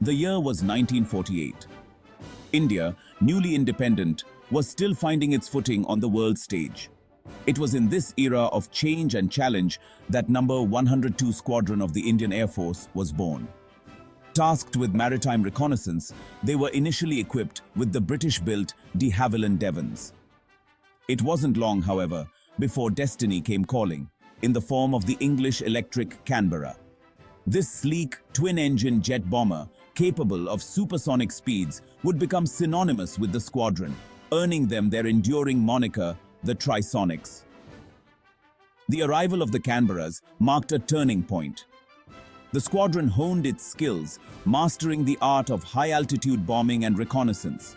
The year was 1948. India, newly independent, was still finding its footing on the world stage. It was in this era of change and challenge that No. 102 Squadron of the Indian Air Force was born. Tasked with maritime reconnaissance, they were initially equipped with the British-built de Havilland Devons. It wasn't long, however, before destiny came calling, in the form of the English electric Canberra. This sleek, twin-engine jet bomber, capable of supersonic speeds, would become synonymous with the squadron, earning them their enduring moniker, the Trisonics. The arrival of the Canberras marked a turning point. The squadron honed its skills, mastering the art of high-altitude bombing and reconnaissance.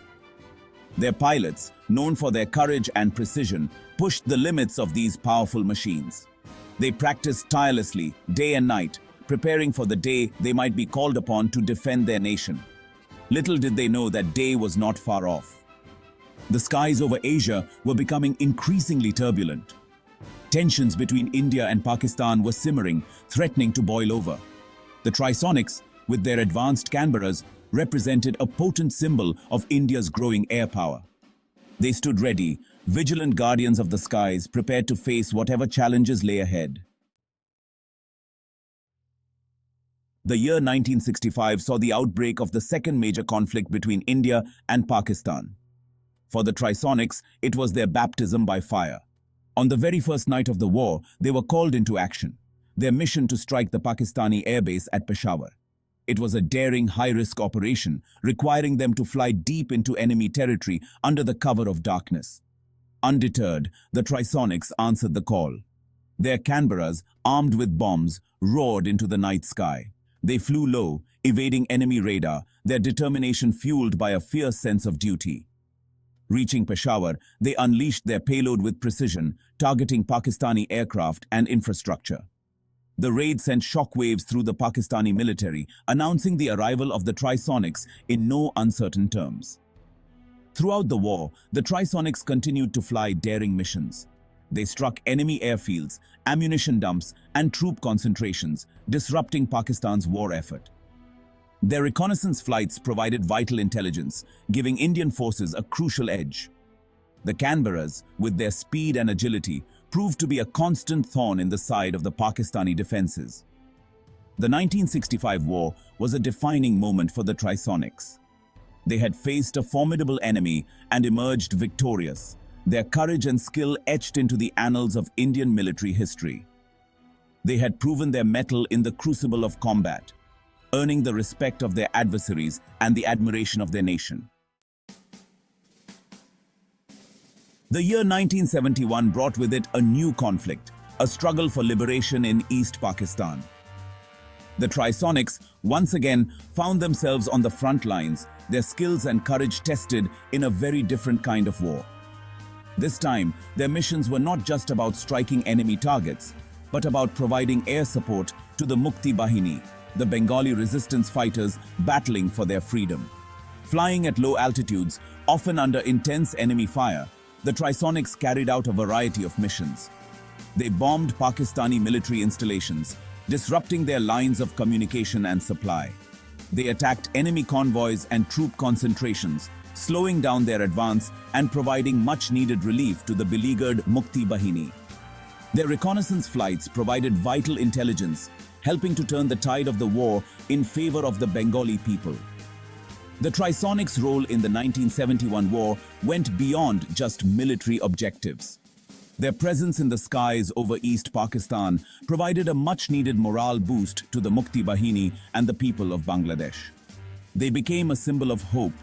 Their pilots, known for their courage and precision, pushed the limits of these powerful machines. They practiced tirelessly, day and night, preparing for the day they might be called upon to defend their nation. Little did they know that day was not far off. The skies over Asia were becoming increasingly turbulent. Tensions between India and Pakistan were simmering, threatening to boil over. The Trisonics, with their advanced Canberras, represented a potent symbol of India's growing air power. They stood ready, vigilant guardians of the skies, prepared to face whatever challenges lay ahead. The year 1965 saw the outbreak of the second major conflict between India and Pakistan. For the Trisonics, it was their baptism by fire. On the very first night of the war, they were called into action, their mission to strike the Pakistani airbase at Peshawar. It was a daring, high-risk operation, requiring them to fly deep into enemy territory under the cover of darkness. Undeterred, the Trisonics answered the call. Their Canberras, armed with bombs, roared into the night sky. They flew low, evading enemy radar, their determination fueled by a fierce sense of duty. Reaching Peshawar, they unleashed their payload with precision, targeting Pakistani aircraft and infrastructure. The raid sent shockwaves through the Pakistani military, announcing the arrival of the Trisonics in no uncertain terms. Throughout the war, the Trisonics continued to fly daring missions. They struck enemy airfields, ammunition dumps, and troop concentrations, disrupting Pakistan's war effort. Their reconnaissance flights provided vital intelligence, giving Indian forces a crucial edge. The Canberras, with their speed and agility, proved to be a constant thorn in the side of the Pakistani defenses. The 1965 war was a defining moment for the Trisonics. They had faced a formidable enemy and emerged victorious, their courage and skill etched into the annals of Indian military history. They had proven their mettle in the crucible of combat, earning the respect of their adversaries and the admiration of their nation. The year 1971 brought with it a new conflict, a struggle for liberation in East Pakistan. The Trisonics once again found themselves on the front lines, their skills and courage tested in a very different kind of war. This time, their missions were not just about striking enemy targets, but about providing air support to the Mukti Bahini, the Bengali resistance fighters battling for their freedom. Flying at low altitudes, often under intense enemy fire, the Trisonics carried out a variety of missions. They bombed Pakistani military installations, disrupting their lines of communication and supply. They attacked enemy convoys and troop concentrations, slowing down their advance and providing much-needed relief to the beleaguered Mukti Bahini. Their reconnaissance flights provided vital intelligence, helping to turn the tide of the war in favor of the Bengali people. The Trisonics' role in the 1971 war went beyond just military objectives. Their presence in the skies over East Pakistan provided a much-needed morale boost to the Mukti Bahini and the people of Bangladesh. They became a symbol of hope,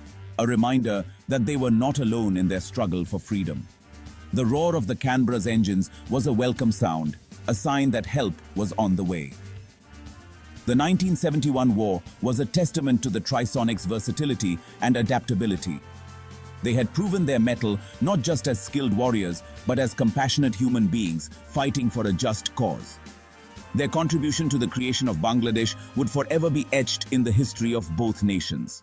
a reminder that they were not alone in their struggle for freedom. The roar of the Canberra's engines was a welcome sound, a sign that help was on the way. The 1971 war was a testament to the Trisonics' versatility and adaptability. They had proven their mettle not just as skilled warriors, but as compassionate human beings fighting for a just cause. Their contribution to the creation of Bangladesh would forever be etched in the history of both nations.